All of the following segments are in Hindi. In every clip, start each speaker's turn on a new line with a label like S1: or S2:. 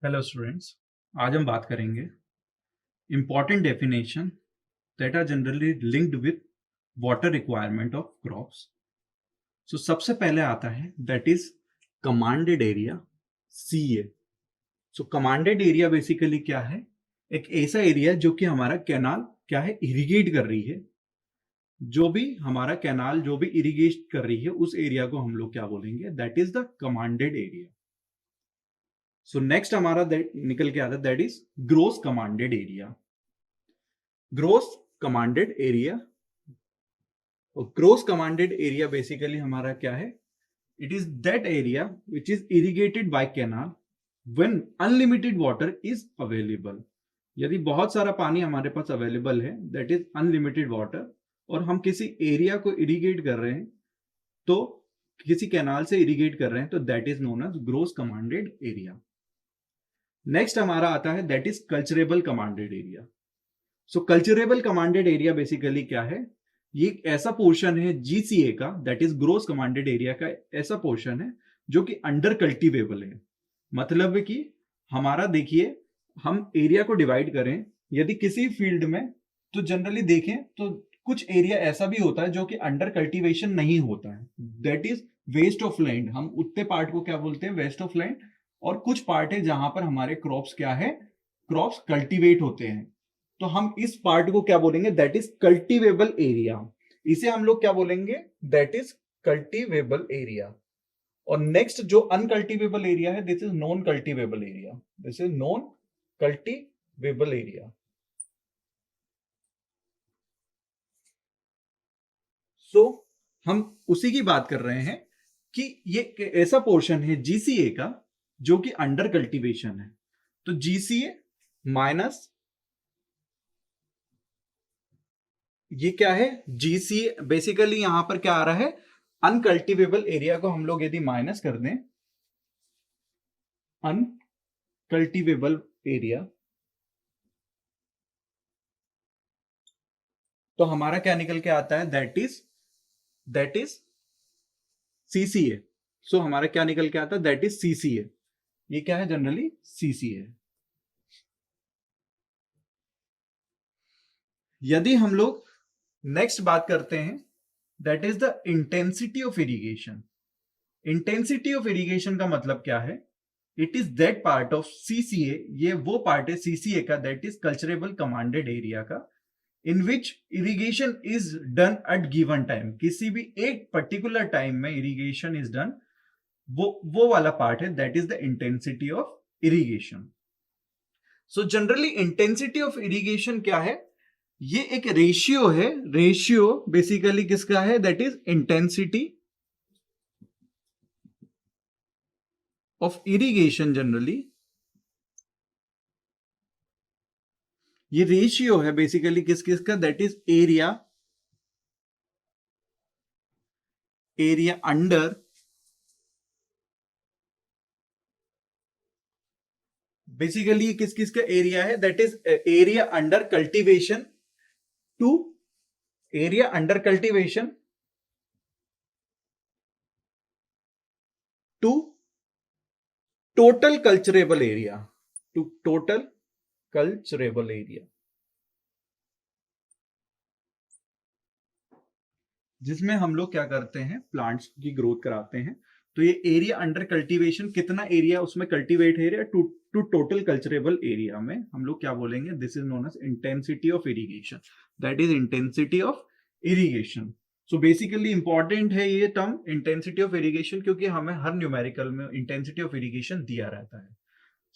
S1: हेलो स्टूडेंट्स, आज हम बात करेंगे important definition that are generally linked with water requirement of crops. So सबसे पहले आता है that is commanded area, CA। So commanded area basically क्या है? एक ऐसा एरिया जो कि हमारा कैनाल क्या है, इरिगेट कर रही है। जो भी हमारा कैनाल जो भी इरिगेट कर रही है उस एरिया को हम लोग क्या बोलेंगे? That is the commanded area. So next हमारा निकल के आता है that is gross commanded area. Gross commanded area, और ग्रोस कमांडेड एरिया बेसिकली हमारा क्या है? It is that area which is irrigated by canal when unlimited water is available. यदि बहुत सारा पानी हमारे पास अवेलेबल है, दैट इज अनलिमिटेड वाटर, और हम किसी एरिया को इरिगेट कर रहे हैं, तो किसी कैनाल से इरिगेट कर रहे हैं, तो that is known as gross commanded area. Next हमारा आता है that is culturable commanded area. So culturable commanded area basically क्या है? ये एक ऐसा पोर्शन है GCA का, that is gross commanded area का ऐसा पोर्शन है जो कि अंडर कल्टीवेबल है। मतलब है कि हमारा देखिए, हम एरिया को डिवाइड करें यदि किसी फील्ड में, तो जनरली देखें तो कुछ एरिया ऐसा भी होता है जो कि अंडर कल्टीवेशन नहीं होता है, that is waste of land. हम उतने पार्ट को क्या बोलते हैं? Waste of land. और कुछ पार्ट है जहां पर हमारे क्रॉप्स क्या है, क्रॉप्स कल्टीवेट होते हैं, तो हम इस पार्ट को क्या बोलेंगे? That is cultivable area. इसे हम लोग क्या बोलेंगे? That is cultivable area. और नेक्स्ट जो अनकल्टीवेबल एरिया है, this is non cultivable area. This is non cultivable area. So हम उसी की बात कर रहे हैं कि ये ऐसा पोर्शन है GCA का जो कि अंडर कल्टीवेशन है। तो GCA माइनस ये क्या है? GCA बेसिकली यहां पर क्या आ रहा है? अनकल्टीवेबल एरिया को हम लोग यदि माइनस कर दें, अनकल्टीवेबल एरिया, तो हमारा क्या निकल के आता है? That is CCA। सो हमारा क्या निकल के आता है? That is CCA। ये क्या है? Generally CCA। यदि हम लोग नेक्स्ट बात करते हैं, that is the intensity of irrigation. Intensity of irrigation का मतलब क्या है? It is that part of CCA, ये वो पार्ट है CCA का, that is culturable commanded area का, in which irrigation is done at given time. किसी भी एक पर्टिकुलर टाइम में इरिगेशन इज डन, वो वाला पार्ट है, that is the intensity of irrigation. So generally intensity of irrigation क्या है? ये एक रेशियो है। रेशियो बेसिकली किसका है? That is intensity of irrigation. Generally ये रेशियो है बेसिकली किस किस का? That is area under basically किस किस का एरिया है? That is area under cultivation to area under cultivation to total culturable area, to total culturable area, जिसमें हम लोग क्या करते हैं? प्लांट्स की ग्रोथ कराते हैं। तो ये एरिया अंडर कल्टीवेशन, कितना एरिया उसमें cultivate area to total culturable area में हम लोग क्या बोलेंगे? This is known as intensity of irrigation. That is intensity of irrigation. So basically important है ये टर्म इंटेंसिटी ऑफ इरिगेशन, क्योंकि हमें हर न्यूमेरिकल में इंटेंसिटी ऑफ इरिगेशन दिया रहता है।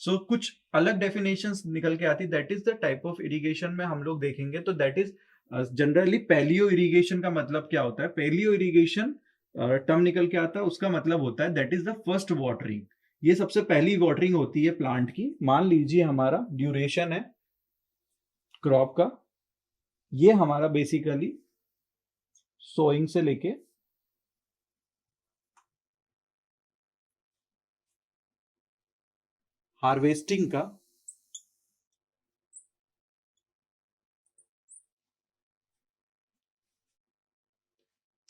S1: सो कुछ अलग डेफिनेशंस निकल के आती, that is the type of irrigation में हम लोग देखेंगे। तो that is generally paleo irrigation का मतलब क्या होता है? पैलियो इरिगेशन टर्म निकल के आता है, उसका मतलब होता है that is the first watering. ये सबसे पहली वाटरिंग होती है प्लांट की। मान लीजिए हमारा ड्यूरेशन है क्रॉप का, ये हमारा बेसिकली सोइंग से लेके हार्वेस्टिंग का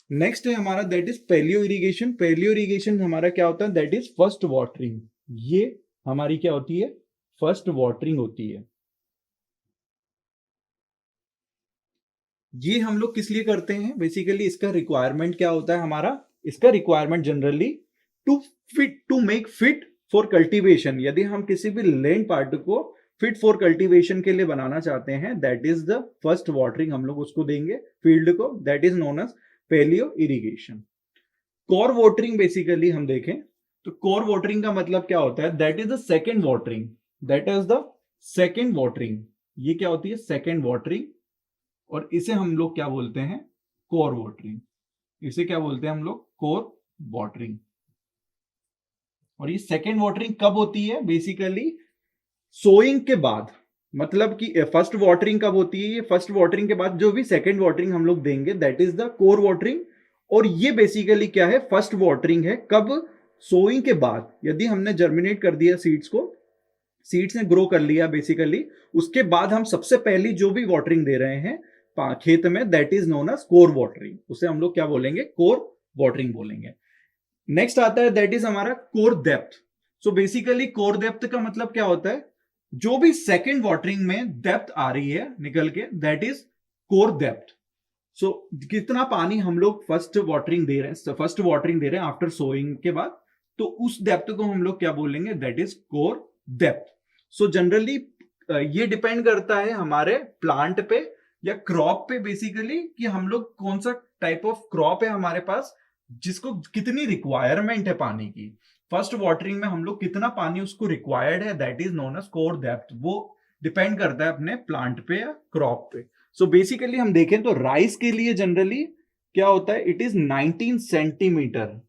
S1: नेक्स्ट है हमारा that is paleo irrigation. Paleo irrigation हमारा क्या होता है? That is first watering. ये हमारी क्या होती है? फर्स्ट वाटरिंग होती है। ये हम लोग किस लिए करते हैं? बेसिकली इसका रिक्वायरमेंट क्या होता है हमारा? इसका requirement generally to make fit for cultivation. यदि हम किसी भी लैंड पार्ट को फिट फॉर कल्टीवेशन के लिए बनाना चाहते हैं, that is the first watering हम लोग उसको देंगे फील्ड को, that is known as paleo irrigation. Kor watering basically हम देखें तो कोर वाटरिंग का मतलब क्या होता है? That is the second watering, that is the second watering. ये क्या होती है? Second watering. और इसे हम लोग क्या बोलते हैं? Core watering. इसे क्या बोलते हैं हम लोग? Core watering. और ये सेकेंड वाटरिंग कब होती है? बेसिकली सोइंग के बाद। मतलब कि फर्स्ट वाटरिंग कब होती है? ये फर्स्ट वाटरिंग के बाद जो भी सेकेंड वाटरिंग हम लोग देंगे, that is the core watering. और ये बेसिकली क्या है? फर्स्ट वाटरिंग है। कब? सोइंग के बाद। यदि हमने जर्मिनेट कर दिया सीड्स को, सीड्स ने ग्रो कर लिया बेसिकली, उसके बाद हम सबसे पहली जो भी वाटरिंग दे रहे हैं खेत में, that is known as kor watering. उसे हम लोग क्या बोलेंगे? कोर वाटरिंग बोलेंगे। नेक्स्ट आता है दैट इज हमारा core depth. So basically core depth का मतलब क्या होता है? जो भी सेकेंड वाटरिंग में डेप्थ आ रही है निकल के, दैट इज कोर डेप्थ। सो कितना पानी हम लोग फर्स्ट वाटरिंग दे रहे हैं आफ्टर सोइंग के बाद, तो उस डेप्थ को हम लोग क्या बोलेंगे? That is core depth. So generally ये डिपेंड करता है हमारे प्लांट पे या क्रॉप पे बेसिकली, कि हम लोग कौन सा टाइप ऑफ क्रॉप है हमारे पास, जिसको कितनी रिक्वायरमेंट है पानी की। फर्स्ट वाटरिंग में हम लोग कितना पानी उसको रिक्वायर्ड है, that is known as kor depth. वो डिपेंड करता है अपने प्लांट पे या क्रॉप पे। सो बेसिकली हम देखें तो राइस के लिए जनरली क्या होता है? It is 19 centimetre.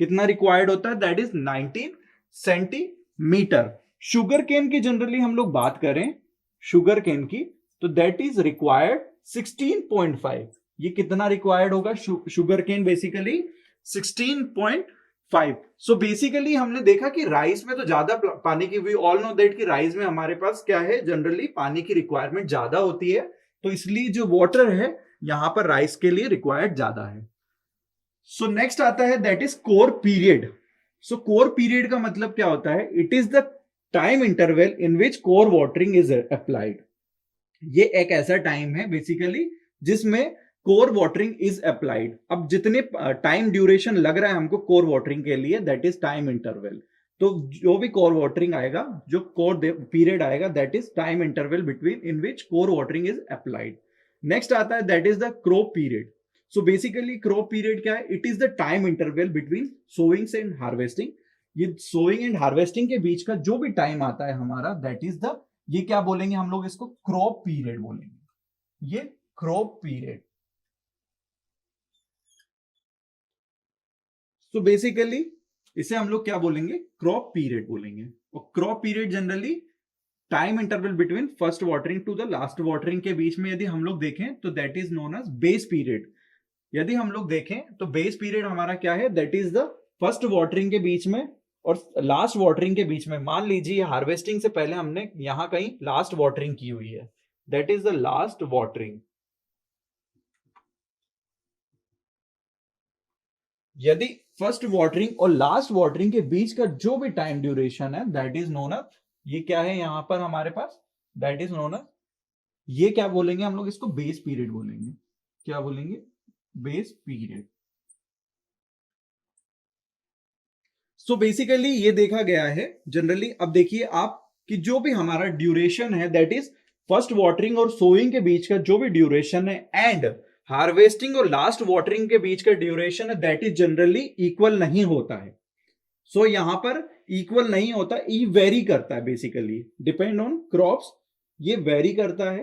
S1: कितना रिक्वायर्ड होता है? That is 19 centimetre. Sugar cane की जनरली हम लोग बात करें, शुगर केन की, तो दैट इज रिक्वायर्ड 16.5। ये कितना रिक्वायर्ड होगा? Sugar cane basically 16.5। So basically हमने देखा कि राइस में तो ज्यादा पानी की, वी ऑल नो दैट कि राइस में हमारे पास क्या है? जनरली पानी की रिक्वायरमेंट ज्यादा होती है, तो इसलिए जो वाटर है यहां पर राइस के लिए रिक्वायर्ड ज्यादा है। सो नेक्स्ट आता है that is core period. So core period का मतलब क्या होता है? It is the time interval in which kor watering is applied. ये एक ऐसा टाइम है बेसिकली जिसमें कोर वाटरिंग इज अप्लाइड। अब जितने टाइम ड्यूरेशन लग रहा है हमको कोर वाटरिंग के लिए, दैट इज टाइम इंटरवल। तो जो भी कोर वाटरिंग आएगा, जो कोर पीरियड आएगा, that is time interval between in which kor watering is applied. Next आता है that is the crop period. So basically crop period क्या है? It is the time interval between sowing and harvesting. ये सोइंग एंड हार्वेस्टिंग के बीच का जो भी टाइम आता है हमारा, दैट इज द, ये क्या बोलेंगे हम लोग? इसको क्रॉप पीरियड बोलेंगे। ये क्रॉप पीरियड। तो बेसिकली इसे हम लोग क्या बोलेंगे? क्रॉप पीरियड बोलेंगे। और crop period generally time interval between first watering to the last watering के बीच में यदि हम लोग देखें तो that is known as base period. यदि हम लोग देखें तो बेस पीरियड हमारा क्या है? That is the first watering के बीच में और लास्ट वाटरिंग के बीच में। मान लीजिए हार्वेस्टिंग से पहले हमने यहां कहीं लास्ट वाटरिंग की हुई है, that is the last watering. यदि फर्स्ट वाटरिंग और लास्ट वाटरिंग के बीच का जो भी टाइम ड्यूरेशन है, दैट इज नोन एज, ये क्या है यहां पर हमारे पास? दैट इज नोन एज, ये क्या बोलेंगे हम लोग? इसको बेस पीरियड बोलेंगे। क्या बोलेंगे? Base period. सो बेसिकली ये देखा गया है जनरली। अब देखिए आप कि जो भी हमारा ड्यूरेशन है, दैट इज फर्स्ट वाटरिंग और सोइंग के बीच का जो भी ड्यूरेशन है, एंड हार्वेस्टिंग और लास्ट वाटरिंग के बीच का ड्यूरेशन है, दैट इज जनरली इक्वल नहीं होता है। सो यहां पर इक्वल नहीं होता, ये वेरी करता है बेसिकली, डिपेंड ऑन क्रॉप्स, ये वेरी करता है।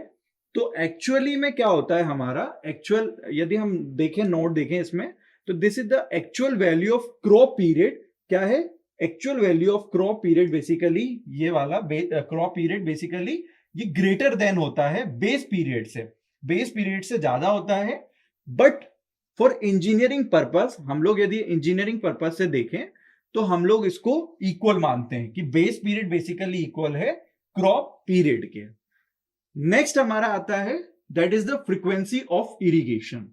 S1: तो एक्चुअली में क्या होता है हमारा? एक्चुअल यदि हम देखें, नोट देखें इसमें, तो this is the actual value of crop period. क्या है? Actual value of crop period basically, ये वाला क्रॉप पीरियड बेसिकली ये ग्रेटर देन होता है बेस पीरियड से, बेस पीरियड से ज्यादा होता है। बट फॉर इंजीनियरिंग पर्पस, हम लोग यदि इंजीनियरिंग पर्पस से देखें तो हम लोग इसको इक्वल मानते हैं कि बेस पीरियड बेसिकली इक्वल है क्रॉप पीरियड के। नेक्स्ट हमारा आता है that is the frequency of irrigation.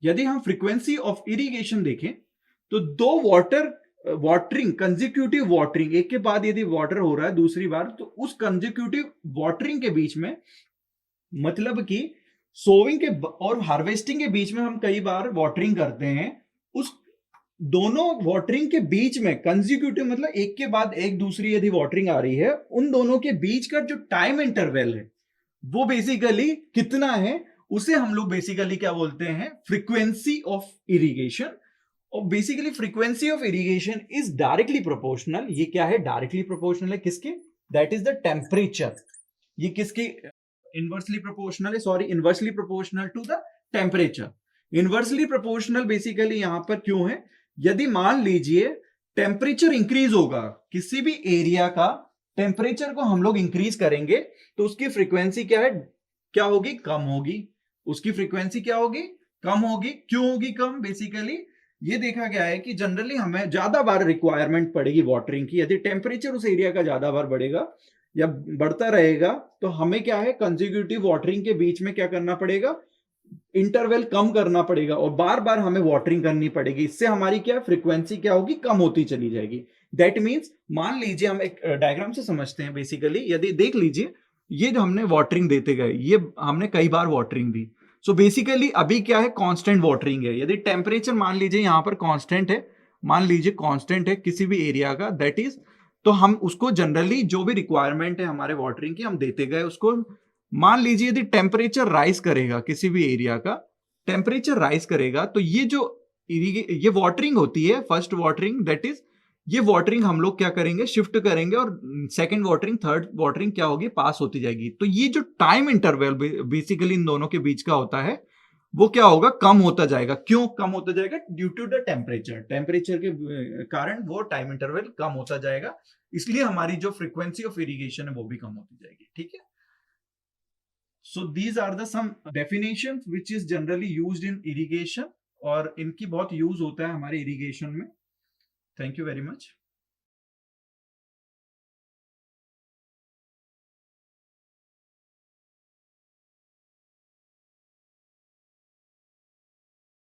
S1: यदि हम फ्रीक्वेंसी ऑफ इरिगेशन देखें तो दो वाटर वाटरिंग, कंसेक्यूटिव वाटरिंग, एक के बाद यदि वाटर हो रहा है दूसरी बार, तो उस कंसेक्यूटिव वाटरिंग के बीच में, मतलब कि सोविंग के और हार्वेस्टिंग के बीच में हम कई बार वाटरिंग करते हैं, उस दोनों वाटरिंग के बीच में कंसेक्यूटिव मतलब एक के बाद एक दूसरी यदि वाटरिंग आ रही है, उन दोनों के बीच का जो टाइम इंटरवल है वो बेसिकली कितना है, उसे हम लोग बेसिकली क्या बोलते हैं, फ्रीक्वेंसी ऑफ इरिगेशन। और basically frequency of irrigation is directly proportional, ये क्या है, डायरेक्टली प्रोपोर्शनल है किसके, दैट इज द टेम्परेचर। ये किसके इनवर्सली प्रोपोर्शनल है, sorry inversely proportional to the temperature. Inversely proportional basically यहां पर क्यों है, यदि मान लीजिए टेम्परेचर इंक्रीज होगा, किसी भी एरिया का टेम्परेचर को हम लोग इंक्रीज करेंगे, तो उसकी फ्रीक्वेंसी क्या है, क्या होगी, कम होगी। उसकी फ्रीक्वेंसी क्या होगी, कम होगी। क्यों होगी कम, बेसिकली ये देखा गया है कि जनरली हमें ज्यादा बार रिक्वायरमेंट पड़ेगी वाटरिंग की, यदि टेम्परेचर उस एरिया का ज्यादा बार बढ़ेगा या बढ़ता रहेगा, तो हमें क्या है, कंसेक्यूटिव वाटरिंग के बीच में क्या करना पड़ेगा, इंटरवल कम करना पड़ेगा और बार बार हमें वाटरिंग करनी पड़ेगी। इससे हमारी क्या फ्रीक्वेंसी क्या होगी, कम होती चली जाएगी। दैट मीन्स मान लीजिए, हम एक डायग्राम से समझते हैं बेसिकली, यदि देख लीजिए ये जो हमने वाटरिंग देते गए, ये हमने कई बार वाटरिंग दी। सो बेसिकली अभी क्या है, कांस्टेंट वाटरिंग है। यदि टेम्परेचर मान लीजिए यहां पर कांस्टेंट है, मान लीजिए कांस्टेंट है किसी भी एरिया का, दैट इज, तो हम उसको जनरली जो भी रिक्वायरमेंट है हमारे वाटरिंग की हम देते गए उसको। मान लीजिए यदि टेम्परेचर राइज करेगा, किसी भी एरिया का टेम्परेचर राइज करेगा, तो ये वाटरिंग होती है फर्स्ट वाटरिंग, दैट इज ये वाटरिंग हम लोग क्या करेंगे, शिफ्ट करेंगे और सेकंड वाटरिंग, थर्ड वाटरिंग क्या होगी, पास होती जाएगी। तो ये जो टाइम इंटरवल बेसिकली इन दोनों के बीच का होता है, वो क्या होगा, कम होता जाएगा। क्यों कम होता जाएगा, due to the temperature, temperature के कारण वो टाइम इंटरवल कम होता जाएगा, इसलिए हमारी जो फ्रीक्वेंसी ऑफ इरिगेशन है वो भी कम होती जाएगी। ठीक है, so these are the some definitions which is generally used in irrigation, और इनकी बहुत यूज होता है हमारे इरिगेशन में। Thank you very much.